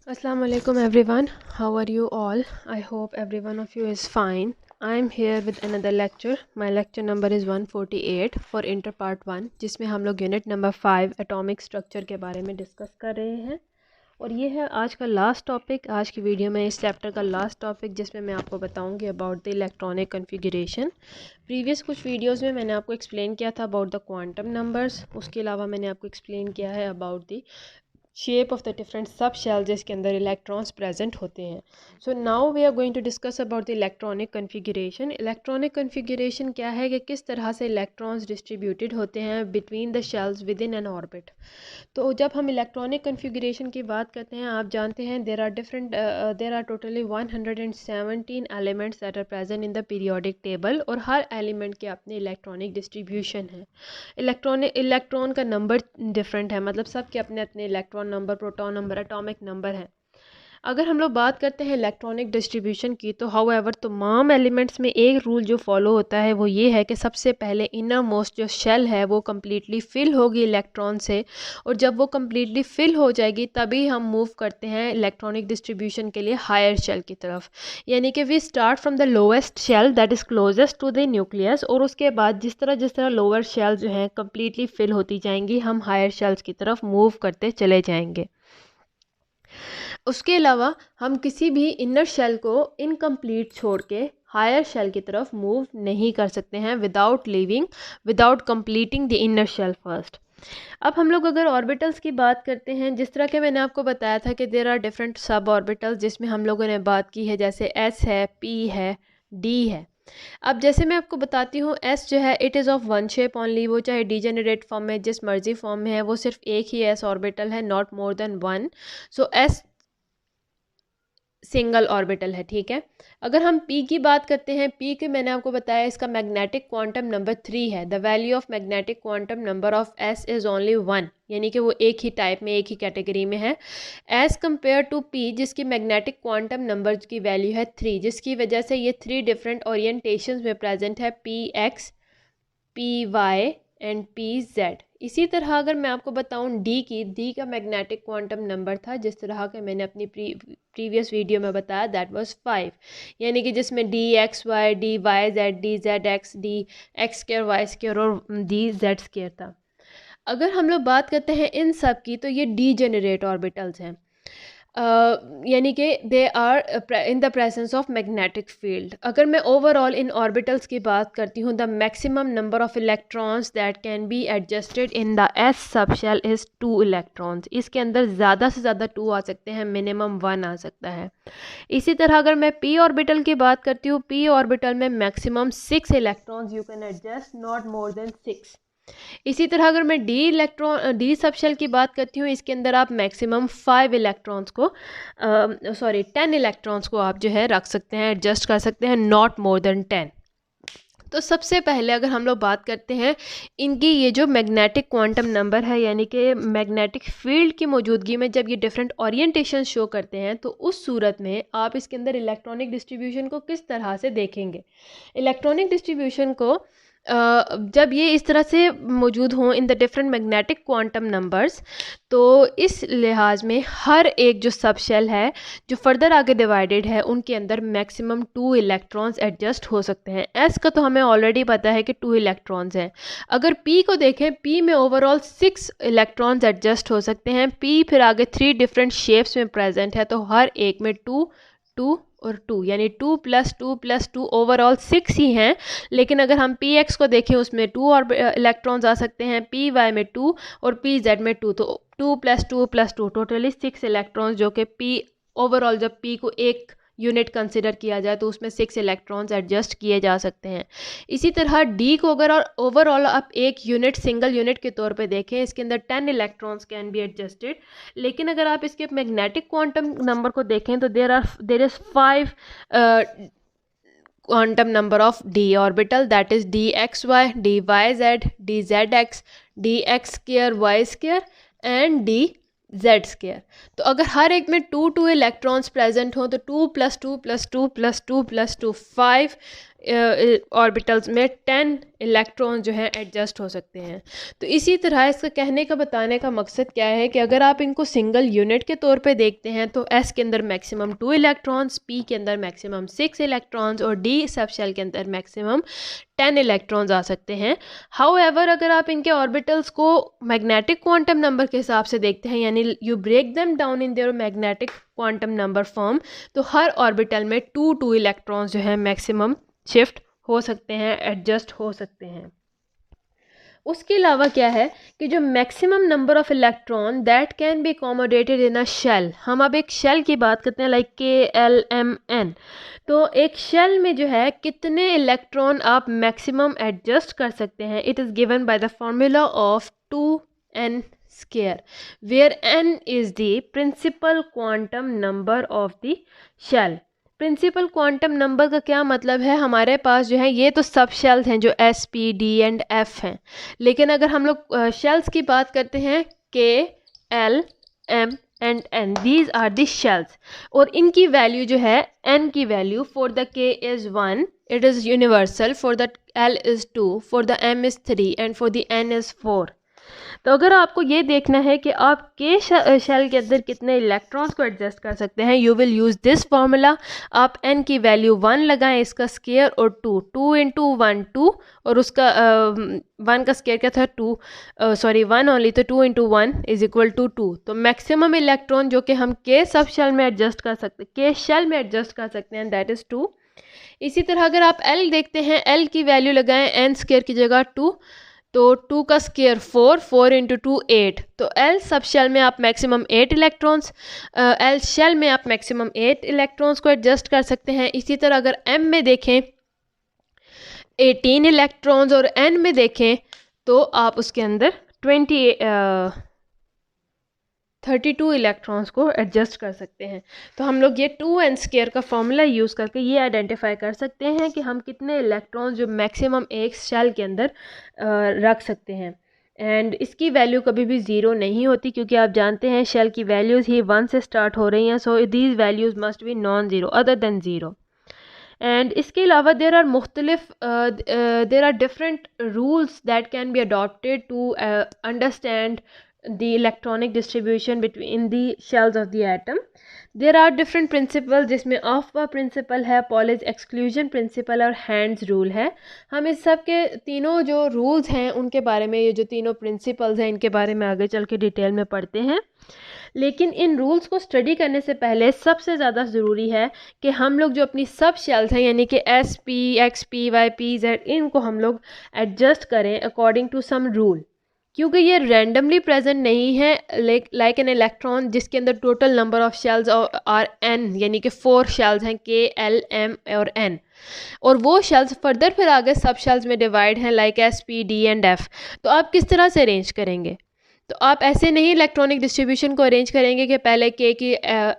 Assalamu alaikum everyone. How are you all? I hope every one of you is fine. I am here with another lecture. My lecture number is 148 for Inter Part 1 जिसमें हम लोग unit number 5 atomic structure के बारे में discuss कर रहे हैं और ये है आज का लास्ट टॉपिक। आज की वीडियो में इस चैप्टर का लास्ट टॉपिक जिसमें मैं आपको बताऊंगी about the electronic configuration. Previous कुछ वीडियोस में मैंने आपको एक्सप्लेन किया था अबाउट द क्वांटम नंबर्स। उसके अलावा मैंने आपको एक्सप्लेन किया है about the shape of the different sub shell जिसके अंदर इलेक्ट्रॉन्स प्रेजेंट होते हैं। So now we are going to discuss about the electronic configuration. Electronic configuration क्या है कि किस तरह से इलेक्ट्रॉन्स डिस्ट्रीब्यूटेड होते हैं between the shells with in an orbit. तो जब हम इलेक्ट्रॉनिक कन्फिगरेशन की बात करते हैं, आप जानते हैं there are totally 117 elements that are present in the periodic table और हर एलिमेंट के अपने इलेक्ट्रॉनिक डिस्ट्रीब्यूशन है। इलेक्ट्रॉन का नंबर डिफरेंट है, मतलब सब के अपने अपने electron number, proton number, atomic number है। अगर हम लोग बात करते हैं इलेक्ट्रॉनिक डिस्ट्रीब्यूशन की तो हाउएवर तमाम एलिमेंट्स में एक रूल जो फॉलो होता है वो ये है कि सबसे पहले इनर मोस्ट जो शेल है वो कम्प्लीटली फिल होगी इलेक्ट्रॉन से, और जब वो कम्प्लीटली फिल हो जाएगी तभी हम मूव करते हैं इलेक्ट्रॉनिक डिस्ट्रीब्यूशन के लिए हायर शेल की तरफ। यानी कि we start from the lowest shell that is closest to the nucleus, और उसके बाद जिस तरह लोअर शेल जो हैं कम्प्लीटली फिल होती जाएंगी हम हायर शेल्स की तरफ मूव करते चले जाएंगे। उसके अलावा हम किसी भी इनर शेल को इनकम्प्लीट छोड़ के हायर शेल की तरफ मूव नहीं कर सकते हैं without completing the inner shell first. अब हम लोग अगर ऑर्बिटल्स की बात करते हैं, जिस तरह के मैंने आपको बताया था कि there are different sub orbitals जिसमें हम लोगों ने बात की है, जैसे एस है, पी है, डी है। अब जैसे मैं आपको बताती हूँ, एस जो है it is of one shape only, वो चाहे डीजेनरेट फॉर्म में जिस मर्जी फॉर्म में है वो सिर्फ एक ही एस ऑर्बिटल है, not more than one. So S single orbital है, ठीक है। अगर हम पी की बात करते हैं, पी के मैंने आपको बताया इसका मैग्नेटिक क्वांटम नंबर 3 है। The value of magnetic quantum number of S is only 1, यानी कि वो एक ही टाइप में, एक ही कैटेगरी में है, एज़ कम्पेयर टू पी जिसकी मैग्नेटिक क्वांटम नंबर की वैल्यू है 3, जिसकी वजह से ये 3 डिफरेंट ओरिएंटेशंस में प्रेजेंट है, p x, p y and p z. इसी तरह अगर मैं आपको बताऊं डी का मैग्नेटिक क्वांटम नंबर था जिस तरह के मैंने अपनी प्रीवियस वीडियो में बताया, दैट वाज 5, यानी कि जिसमें d x y, d y z, d z x, d x square y square और डी जेड स्क्वायर था। अगर हम लोग बात करते हैं इन सब की तो ये डी जेनरेट ऑर्बिटल्स हैं, यानी कि they are in the presence of magnetic field. अगर मैं ओवरऑल इन ऑर्बिटल्स की बात करती हूँ, the maximum number of electrons that can be adjusted in the s sub shell is 2 electrons. इसके अंदर ज़्यादा से ज़्यादा 2 आ सकते हैं, मिनिमम 1 आ सकता है। इसी तरह अगर मैं पी ऑर्बिटल की बात करती हूँ, पी ऑर्बिटल में maximum 6 electrons you can adjust, not more than 6। इसी तरह अगर मैं डी सबशेल की बात करती हूँ, इसके अंदर आप मैक्सिमम 10 इलेक्ट्रॉन्स को आप जो है रख सकते हैं, एडजस्ट कर सकते हैं, नॉट मोर देन 10। तो सबसे पहले अगर हम लोग बात करते हैं इनकी ये जो मैग्नेटिक क्वांटम नंबर है, यानी कि मैग्नेटिक फील्ड की मौजूदगी में जब ये डिफरेंट ओरिएंटेशन शो करते हैं तो उस सूरत में आप इसके अंदर इलेक्ट्रॉनिक डिस्ट्रीब्यूशन को किस तरह से देखेंगे। इलेक्ट्रॉनिक डिस्ट्रीब्यूशन को जब ये इस तरह से मौजूद हों in the different magnetic quantum numbers, तो इस लिहाज में हर एक जो सब शेल है जो फर्दर आगे डिवाइडेड है उनके अंदर मैक्सिमम 2 इलेक्ट्रॉन्स एडजस्ट हो सकते हैं। एस का तो हमें ऑलरेडी पता है कि 2 इलेक्ट्रॉन्स हैं। अगर पी को देखें, पी में ओवरऑल 6 इलेक्ट्रॉन्स एडजस्ट हो सकते हैं। पी फिर आगे 3 डिफरेंट शेप्स में प्रेजेंट है, तो हर एक में 2 2 और 2, यानी 2 + 2 + 2 ओवरऑल 6 ही हैं। लेकिन अगर हम पी एक्स को देखें उसमें 2 और इलेक्ट्रॉन्स आ सकते हैं, पी वाई में 2 और पी जेड में 2, तो 2 + 2 + 2 टोटली 6 इलेक्ट्रॉन्स, जो कि पी ओवरऑल जब पी को एक यूनिट कंसिडर किया जाए तो उसमें 6 इलेक्ट्रॉन्स एडजस्ट किए जा सकते हैं। इसी तरह डी को अगर ओवरऑल आप एक यूनिट, सिंगल यूनिट के तौर पे देखें, इसके अंदर 10 इलेक्ट्रॉन्स कैन बी एडजस्टेड। लेकिन अगर आप इसके मैग्नेटिक क्वांटम नंबर को देखें तो there is 5 quantum number of d orbital, that is dxy, dyz, dzx, dx square y square and dz square। तो अगर हर एक में 2 2 इलेक्ट्रॉन्स प्रेजेंट हो तो 2 + 2 + 2 + 2 + 2 5 ऑर्बिटल्स में 10 इलेक्ट्रॉन जो हैं एडजस्ट हो सकते हैं। तो इसी तरह इसका कहने का बताने का मकसद क्या है कि अगर आप इनको सिंगल यूनिट के तौर पे देखते हैं तो एस के अंदर मैक्सिमम 2 इलेक्ट्रॉन्स, पी के अंदर मैक्सिमम 6 इलेक्ट्रॉन्स और डी सब शेल के अंदर मैक्सिमम 10 इलेक्ट्रॉन्स आ सकते हैं। हाउएवर अगर आप इनके ऑर्बिटल्स को मैग्नेटिक क्वांटम नंबर के हिसाब से देखते हैं, यानी you break them down in their magnetic quantum number form, तो हर ऑर्बिटल में 2 इलेक्ट्रॉन्स जो है मैक्सिमम शिफ्ट हो सकते हैं, एडजस्ट हो सकते हैं। उसके अलावा क्या है कि जो maximum number of electron that can be accommodated in a shell, हम अब एक शेल की बात करते हैं लाइक KLMN। तो एक शेल में जो है कितने इलेक्ट्रॉन आप मैक्सिमम एडजस्ट कर सकते हैं, it is given by the formula of 2n square where n is the principal quantum number of the shell। Principal quantum number का क्या मतलब है, हमारे पास जो है ये तो सब शेल्स हैं जो S, P, D and F हैं, लेकिन अगर हम लोग शेल्स की बात करते हैं K, L, M and N, these are the shells, और इनकी वैल्यू जो है N की value for the K is 1, it is universal, for the L is 2, for the M is 3 and for the N is 4। तो अगर आपको ये देखना है कि आप के शेल के अंदर कितने इलेक्ट्रॉन्स को एडजस्ट कर सकते हैं, you will use this formula. आप n की वैल्यू 1 लगाएं, इसका स्केयर, और 2 इंटू 1 2, और उसका 1 का स्केयर क्या था 2, सॉरी 1 ओनली, तो 2 इंटू 1 इज इक्वल टू 2। तो मैक्सिमम इलेक्ट्रॉन जो कि हम के सब शेल में एडजस्ट कर सकते, के शेल में एडजस्ट कर सकते हैं, दैट इज़ 2। इसी तरह अगर आप L देखते हैं, L की वैल्यू लगाएं n स्केयर की जगह 2, तो 2 का स्केयर 4, 4 इंटू 2 8। तो L सब शेल में आप मैक्सिमम 8 इलेक्ट्रॉन्स, L शेल में आप मैक्सिमम 8 इलेक्ट्रॉन्स को एडजस्ट कर सकते हैं। इसी तरह अगर M में देखें 18 इलेक्ट्रॉन्स, और N में देखें तो आप उसके अंदर 32 इलेक्ट्रॉन्स को एडजस्ट कर सकते हैं। तो हम लोग ये 2n स्केयर का फॉर्मूला यूज़ करके ये आइडेंटिफाई कर सकते हैं कि हम कितने इलेक्ट्रॉन्स जो मैक्सिमम एक शेल के अंदर रख सकते हैं। एंड इसकी वैल्यू कभी भी ज़ीरो नहीं होती, क्योंकि आप जानते हैं शेल की वैल्यूज़ ही 1 से स्टार्ट हो रही हैं, so these values must be non zero other than zero. And इसके अलावा there are different rules that can be adopted to understand the electronic distribution between the shells of the atom. There are different principles, जिसमें ऑफवा principal है, पॉलिज exclusion principle और hands rule है। हम इस सब के तीनों जो रूल्स हैं उनके बारे में, ये जो तीनों प्रिंसिपल्स हैं इनके बारे में आगे चल के डिटेल में पढ़ते हैं। लेकिन इन रूल्स को स्टडी करने से पहले सबसे ज़्यादा ज़रूरी है कि हम लोग जो अपनी सब शेल्स हैं, यानी कि S, P, X, P, Y, P, Z, इनको हम लोग एडजस्ट करें अकॉर्डिंग टू सम रूल, क्योंकि ये रैंडमली प्रेजेंट नहीं है लाइक एन इलेक्ट्रॉन जिसके अंदर total number of shells are n, यानी कि 4 शेल्स हैं K, L, M और N, और वो शेल्स फर्दर फिर आगे सब शेल्स में डिवाइड हैं like S, P, D and F। तो आप किस तरह से अरेंज करेंगे? तो आप ऐसे नहीं इलेक्ट्रॉनिक डिस्ट्रीब्यूशन को अरेंज करेंगे कि पहले K की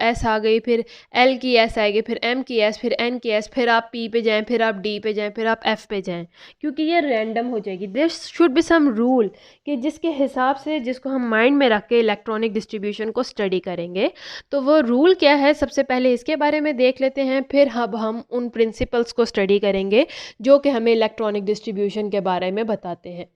S आ गई, फिर L की S आएगी, फिर M की S, फिर N की S, फिर आप P पे जाएं, फिर आप D पे जाएं, फिर आप F पे जाएं, क्योंकि ये रैंडम हो जाएगी। There should be some rule कि जिसके हिसाब से, जिसको हम माइंड में रख के इलेक्ट्रॉनिक डिस्ट्रीब्यूशन को स्टडी करेंगे। तो वो रूल क्या है, सबसे पहले इसके बारे में देख लेते हैं, फिर अब हम उन प्रिंसिपल्स को स्टडी करेंगे जो कि हमें इलेक्ट्रॉनिक डिस्ट्रीब्यूशन के बारे में बताते हैं।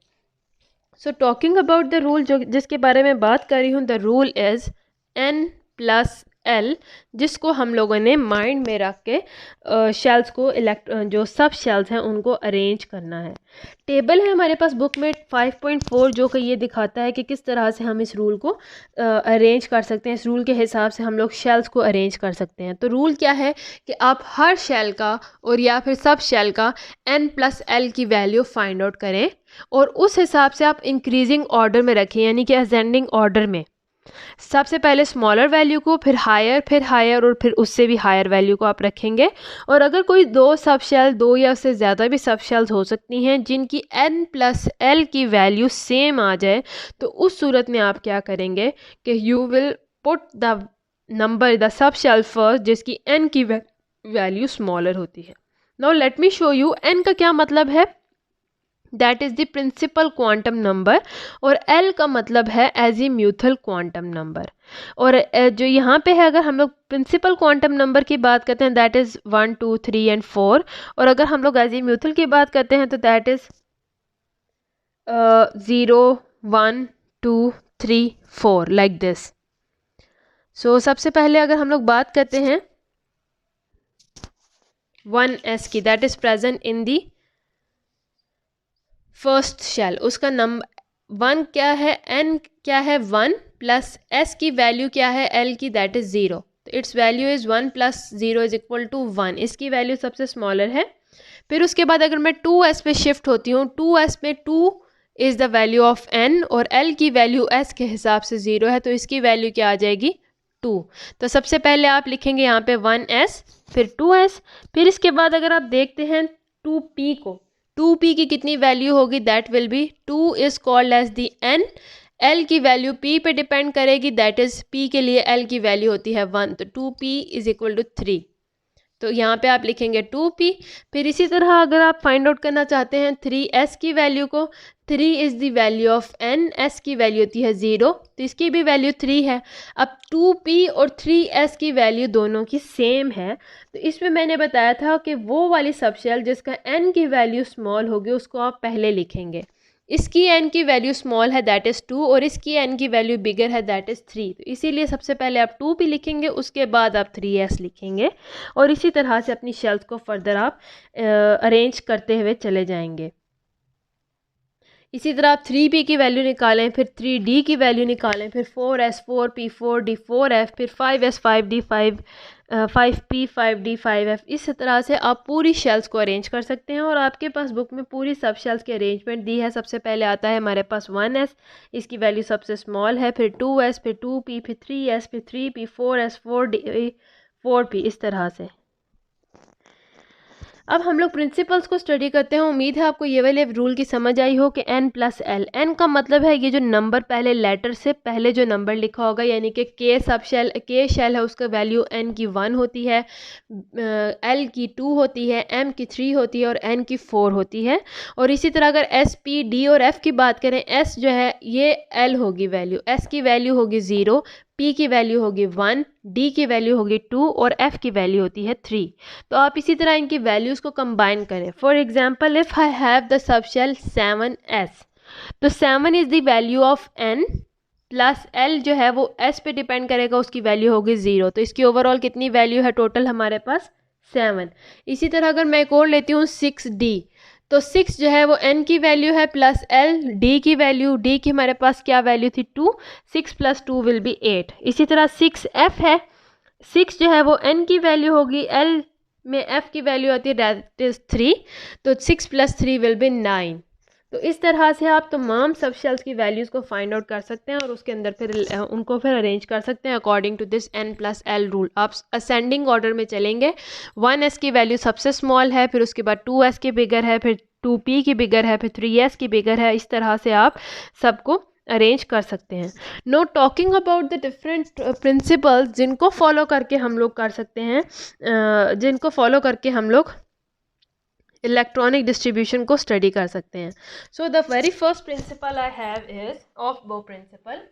So talking about the rule, जो जिसके बारे में बात कर रही हूँ, द रूल इज़ N+L, जिसको हम लोगों ने माइंड में रख के शेल्स को जो सब शेल्स हैं उनको अरेंज करना है। टेबल है हमारे पास बुक में 5.4, जो कि ये दिखाता है कि किस तरह से हम इस रूल को अरेंज कर सकते हैं। इस रूल के हिसाब से हम लोग शेल्स को अरेंज कर सकते हैं। तो रूल क्या है कि आप हर शेल का और या फिर सब शेल का N+L की वैल्यू फाइंड आउट करें, और उस हिसाब से आप इंक्रीजिंग ऑर्डर में रखें, यानी कि असेंडिंग ऑर्डर में। सबसे पहले स्मॉलर वैल्यू को, फिर हायर और फिर उससे भी हायर वैल्यू को आप रखेंगे। और अगर कोई दो सब शेल, दो या उससे ज़्यादा भी सब शेल्स हो सकती हैं जिनकी N+L की वैल्यू सेम आ जाए, तो उस सूरत में आप क्या करेंगे कि you will put the sub shell first जिसकी N की वैल्यू स्मॉलर होती है। Now let me show you N का क्या मतलब है। That is the principal quantum number, और एल का मतलब है एजीम्यूथल क्वांटम नंबर। और जो यहाँ पे है, अगर हम लोग प्रिंसिपल क्वांटम नंबर की बात करते हैं दैट इज़ 1 2 3 एंड 4, और अगर हम लोग एजीम्यूथल की बात करते हैं तो दैट इज़ 0 1 2 3 4 लाइक दिस। सो सबसे पहले अगर हम लोग बात करते हैं 1s की, that is present in the first shell, उसका नंबर 1 क्या है, n क्या है 1, प्लस s की वैल्यू क्या है l की, दैट इज़ 0। तो its value is 1 plus 0 is equal to 1, इसकी वैल्यू सबसे स्मॉलर है। फिर उसके बाद अगर मैं 2s पे शिफ्ट होती हूँ, 2s में 2 is the value of n, और l की वैल्यू s के हिसाब से 0 है, तो इसकी वैल्यू क्या आ जाएगी 2। तो सबसे पहले आप लिखेंगे यहाँ पे 1s, फिर 2s, फिर इसके बाद अगर आप देखते हैं 2p को, 2p की कितनी वैल्यू होगी, that will be 2 is called as the n, l की वैल्यू p पे डिपेंड करेगी, दैट इज p के लिए l की वैल्यू होती है 1, तो 2p इज इक्वल टू 3। तो यहाँ पे आप लिखेंगे 2p। फिर इसी तरह अगर आप फाइंड आउट करना चाहते हैं 3s की वैल्यू को, 3 is the value of n, s की वैल्यू होती है 0, तो इसकी भी वैल्यू 3 है। अब 2p और 3s की वैल्यू दोनों की सेम है, तो इसमें मैंने बताया था कि वो वाली सबशेल जिसका n की वैल्यू स्मॉल होगी उसको आप पहले लिखेंगे। इसकी n की वैल्यू स्मॉल है दैट इज़ 2, और इसकी n की वैल्यू बिगर है दैट इज़ 3, तो इसीलिए सबसे पहले आप 2p लिखेंगे, उसके बाद आप 3s लिखेंगे, और इसी तरह से अपनी शेल्स को फर्दर आप अरेंज करते हुए चले जाएंगे। इसी तरह आप 3p की वैल्यू निकालें, फिर 3d की वैल्यू निकालें, फिर 4s 4p 4d 4f, फिर 5s 5d 5p 5d 5f। इस तरह से आप पूरी शेल्स को अरेंज कर सकते हैं, और आपके पास बुक में पूरी सब शेल्स की अरेंजमेंट दी है। सबसे पहले आता है हमारे पास 1s, इसकी वैल्यू सबसे स्मॉल है, फिर 2s, फिर 2p, फिर 3s, फिर 3p, 4s 4d 4p, इस तरह से। अब हम लोग प्रिंसिपल्स को स्टडी करते हैं। उम्मीद है आपको ये वाले रूल की समझ आई हो कि n प्लस एल, एन का मतलब है ये जो नंबर पहले लेटर से पहले जो नंबर लिखा होगा, यानी कि के सब शेल, के शेल है उसका वैल्यू n की 1 होती है, l की 2 होती है, m की 3 होती है, और n की 4 होती है। और इसी तरह अगर s p d और f की बात करें, s जो है ये l होगी वैल्यू, s की वैल्यू होगी 0, p की वैल्यू होगी 1, d की वैल्यू होगी 2, और f की वैल्यू होती है 3। तो आप इसी तरह इनकी वैल्यूज़ को कंबाइन करें। For example if I have the subshell 7s, तो 7 is the value of n, plus l जो है वो s पे डिपेंड करेगा, उसकी वैल्यू होगी 0, तो इसकी ओवरऑल कितनी वैल्यू है टोटल हमारे पास 7। इसी तरह अगर मैं एक और लेती हूँ 6d, तो 6 जो है वो n की वैल्यू है, प्लस l d की वैल्यू, d की हमारे पास क्या वैल्यू थी 2, 6 प्लस 2 विल बी 8। इसी तरह 6f है, 6 जो है वो n की वैल्यू होगी, l में f की वैल्यू आती है दैट इज़ 3, तो 6 प्लस 3 विल बी 9। तो इस तरह से आप तमाम सब शेल्स की वैल्यूज़ को फाइंड आउट कर सकते हैं, और उसके अंदर फिर उनको फिर अरेंज कर सकते हैं according to this n plus l rule. आप असेंडिंग ऑर्डर में चलेंगे, 1s की वैल्यू सबसे स्मॉल है, फिर उसके बाद 2s की बिगर है, फिर 2p की बिगर है, फिर 3s की बिगर है। इस तरह से आप सबको अरेंज कर सकते हैं। Know talking about the different principles जिनको फॉलो करके हम लोग कर सकते हैं, जिनको फॉलो करके हम लोग इलेक्ट्रॉनिक डिस्ट्रीब्यूशन को स्टडी कर सकते हैं। So the very first principle I have is Aufbau principle.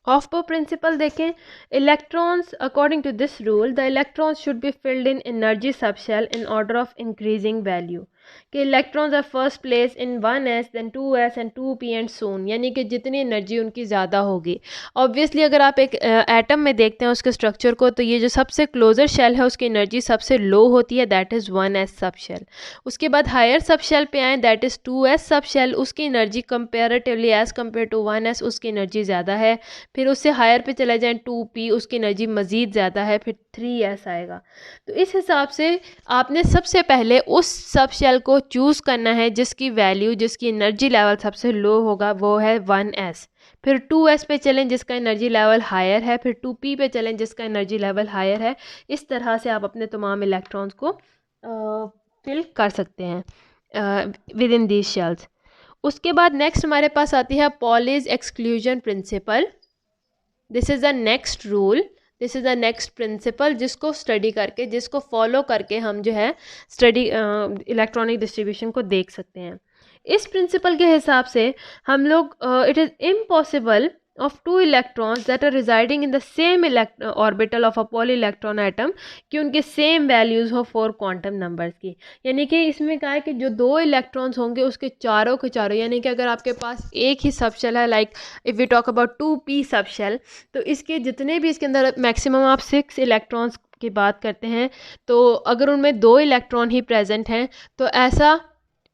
Aufbau principle देखें, electrons according to this rule the electrons should be filled in energy subshell in order of increasing value, कि electrons are first place in 1s then 2s and 2p and so on, यानी कि जितनी energy उनकी ज़्यादा होगी। Obviously अगर आप एक एटम में देखते हैं उसके स्ट्रक्चर को, तो ये जो सबसे क्लोजर शेल है उसकी एनर्जी सबसे लो होती है, दैट इज़ 1s सब शेल। उसके बाद हायर सब शेल पे आएँ, that is 2s sub shell, उसकी energy comparatively as compare to 1s उसकी एनर्जी ज़्यादा है। फिर उससे हायर पे चले जाएँ 2p, उसकी एनर्जी मज़ीद ज़्यादा है, फिर 3s आएगा। तो इस हिसाब से आपने सबसे पहले उस सब शेल शेल को चूज़ करना है जिसकी वैल्यू, जिसकी एनर्जी लेवल सबसे लो होगा, वो है 1s। फिर 2s पे चलें जिसका एनर्जी लेवल हायर है, फिर 2p पे चलें जिसका एनर्जी लेवल हायर है। इस तरह से आप अपने तमाम इलेक्ट्रॉन्स को फिल कर सकते हैं विद इन दीज शेल्स। उसके बाद नेक्स्ट हमारे पास आती है Pauli's exclusion principal. This is the next rule, this is the next principle जिसको स्टडी करके, जिसको फॉलो करके हम जो है स्टडी इलेक्ट्रॉनिक डिस्ट्रीब्यूशन को देख सकते हैं। इस प्रिंसिपल के हिसाब से हम लोग it is impossible of two electrons that are residing in the same orbital of a polyelectron atom कि उनके सेम वैल्यूज़ हो 4 क्वांटम नंबर्स की। यानी कि इसमें कहा है कि जो 2 इलेक्ट्रॉन्स होंगे उसके चारों के चारों, यानी कि अगर आपके पास एक ही सबशेल है, like if we talk about 2p subshell, तो इसके जितने भी इसके अंदर मैक्सिमम आप 6 इलेक्ट्रॉन्स की बात करते हैं, तो अगर उनमें 2 इलेक्ट्रॉन ही प्रेजेंट हैं तो ऐसा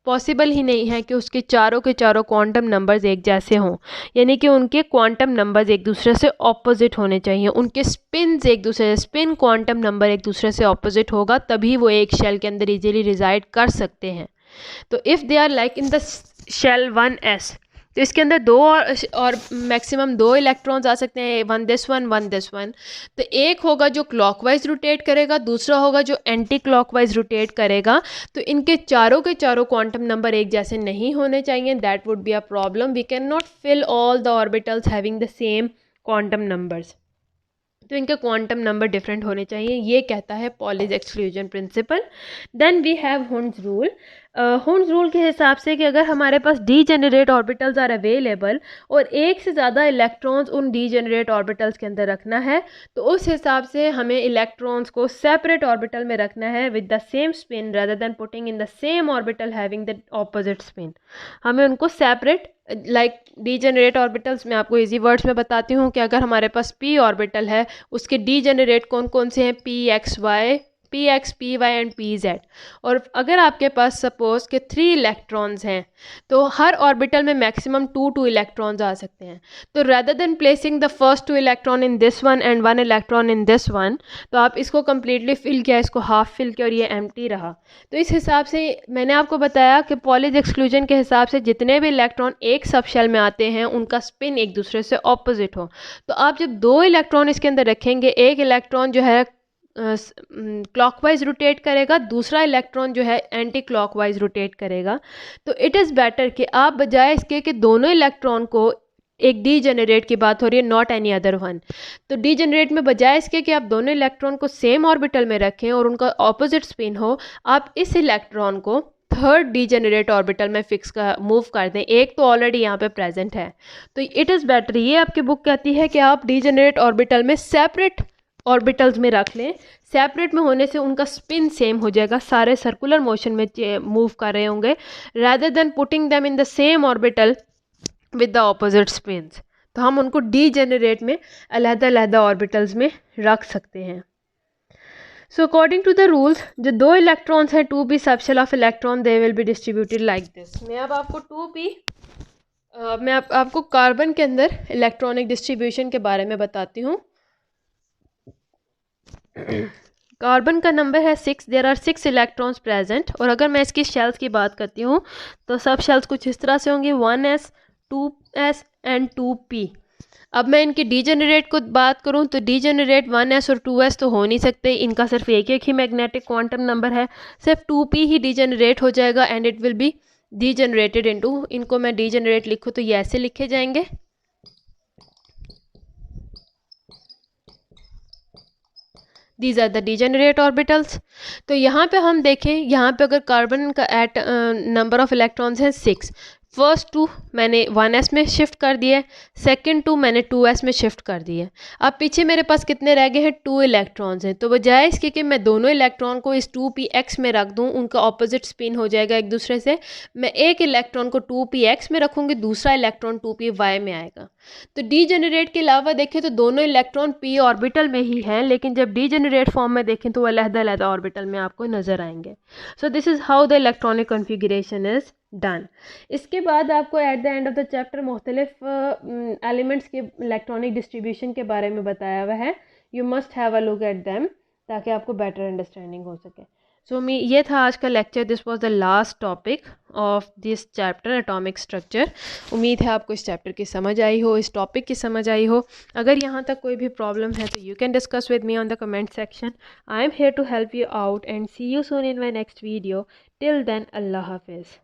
पॉसिबल ही नहीं है कि उसके चारों के चारों क्वांटम नंबर्स एक जैसे हों। यानी कि उनके क्वांटम नंबर्स एक दूसरे से ऑपोजिट होने चाहिए, उनके स्पिन्स एक दूसरे से, स्पिन क्वांटम नंबर एक दूसरे से ऑपोजिट होगा तभी वो एक शेल के अंदर इजीली रिजाइड कर सकते हैं। तो if they are like in the shell 1s, तो इसके अंदर 2 और मैक्सिमम 2 इलेक्ट्रॉन्स आ सकते हैं, वन दिस वन। तो एक होगा जो क्लॉकवाइज रोटेट करेगा, दूसरा होगा जो एंटी क्लॉकवाइज रोटेट करेगा। तो इनके चारों के चारों क्वांटम नंबर एक जैसे नहीं होने चाहिए, that would be a problem. We can not fill all the orbitals having the same quantum numbers, तो इनके क्वांटम नंबर डिफरेंट होने चाहिए, ये कहता है Pauli's exclusion principle. Then we have Hund's rule. Hund's rule के हिसाब से कि अगर हमारे पास डीजेनरेट ऑर्बिटल्स आर अवेलेबल और एक से ज़्यादा इलेक्ट्रॉन्स उन डीजेनरेट ऑर्बिटल्स के अंदर रखना है, तो उस हिसाब से हमें इलेक्ट्रॉन्स को सेपरेट ऑर्बिटल में रखना है with the same spin rather than putting in the same orbital having the opposite spin. हमें उनको सेपरेट, लाइक डीजेनरेट ऑर्बिटल्स में आपको इजी वर्ड्स में बताती हूँ कि अगर हमारे पास p ऑर्बिटल है, उसके डीजेनरेट कौन कौन से हैं, px, py एंड pz। और अगर आपके पास सपोज के 3 इलेक्ट्रॉन्स हैं तो हर ऑर्बिटल में मैक्सिमम 2 इलेक्ट्रॉन्स आ सकते हैं। तो rather than placing the first 2 electron in this one and 1 electron in this one, तो आप इसको कम्प्लीटली फिल किया, इसको हाफ फिल किया और ये एम्प्टी रहा। तो इस हिसाब से मैंने आपको बताया कि पॉलीज एक्सक्लूजन के हिसाब से जितने भी इलेक्ट्रॉन एक सब शेल में आते हैं उनका स्पिन एक दूसरे से ऑपोजिट हो। तो आप जब 2 इलेक्ट्रॉन इसके अंदर रखेंगे, एक इलेक्ट्रॉन जो है क्लॉकवाइज रोटेट करेगा, दूसरा इलेक्ट्रॉन जो है एंटी क्लॉकवाइज रोटेट करेगा। तो इट इज़ बेटर कि आप बजाय इसके कि दोनों इलेक्ट्रॉन को, एक डीजेनरेट की बात हो रही है, नॉट एनी अदर वन, तो डीजेनरेट में बजाय इसके कि आप दोनों इलेक्ट्रॉन को सेम ऑर्बिटल में रखें और उनका ऑपोजिट स्पिन हो, आप इस इलेक्ट्रॉन को थर्ड डीजेनरेट ऑर्बिटल में मूव कर दें। एक तो ऑलरेडी यहाँ पे प्रेजेंट है, तो इट इज़ बेटर, ये आपकी बुक कहती है कि आप डीजेनरेट ऑर्बिटल में सेपरेट ऑर्बिटल्स में रख लें। सेपरेट में होने से उनका स्पिन सेम हो जाएगा, सारे सर्कुलर मोशन में मूव कर रहे होंगे, rather than putting them in the same orbital with the opposite spins. तो हम उनको डीजेनरेट में अलग-अलग ऑर्बिटल्स में रख सकते हैं। So according to the rules, जो 2 इलेक्ट्रॉन्स हैं 2p subshell of electron, they will be distributed like this. मैं अब आपको 2p मैं आपको कार्बन के अंदर इलेक्ट्रॉनिक डिस्ट्रीब्यूशन के बारे में बताती हूँ। कार्बन का नंबर है 6, देयर आर 6 इलेक्ट्रॉन्स प्रेजेंट। और अगर मैं इसकी शेल्स की बात करती हूँ तो सब शेल्स कुछ इस तरह से होंगी, 1s, 2s एंड 2p। अब मैं इनकी डीजेनरेट को बात करूँ तो डीजेनरेट 1s और 2s तो हो नहीं सकते, इनका सिर्फ एक ही मैग्नेटिक क्वांटम नंबर है, सिर्फ 2p ही डीजेनरेट हो जाएगा and it will be degenerated into, इनको मैं डीजेनरेट लिखूँ तो ये ऐसे लिखे जाएंगे। These are the degenerate orbitals. तो यहाँ पे हम देखें, यहाँ पे अगर कार्बन का नंबर ऑफ इलेक्ट्रॉन्स हैं 6, फर्स्ट 2 मैंने 1s में शिफ्ट कर दिए, सेकंड 2 मैंने 2s में शिफ्ट कर दिए। अब पीछे मेरे पास कितने रह गए हैं, 2 इलेक्ट्रॉन्स हैं। तो बजाय इसके कि मैं दोनों इलेक्ट्रॉन को इस 2px में रख दूं, उनका ऑपोजिट स्पिन हो जाएगा एक दूसरे से, मैं एक इलेक्ट्रॉन को 2px में रखूँगी, दूसरा इलेक्ट्रॉन 2py में आएगा। तो डीजेनरेट के अलावा देखें तो दोनों इलेक्ट्रॉन p ऑर्बिटल में ही हैं, लेकिन जब डीजेनरेट फॉर्म में देखें तो वो अलग-अलग ऑर्बिटल में आपको नज़र आएंगे। So this is how the electronic configuration is done. इसके बाद आपको at the end of the chapter मुख्तलिफ एलिमेंट्स के इलेक्ट्रॉनिक डिस्ट्रीब्यूशन के बारे में बताया हुआ है। You must have a look at them ताकि आपको बेटर अंडरस्टैंडिंग हो सके। ये था आज का lecture. This was the last topic of this chapter atomic structure. उम्मीद है आपको इस चैप्टर की समझ आई हो, इस टॉपिक की समझ आई हो। अगर यहाँ तक कोई भी प्रॉब्लम है तो you can discuss with me on the comment section. I am here to help you out and see you soon in my next video. Till then, अल्लाह हाफिज़।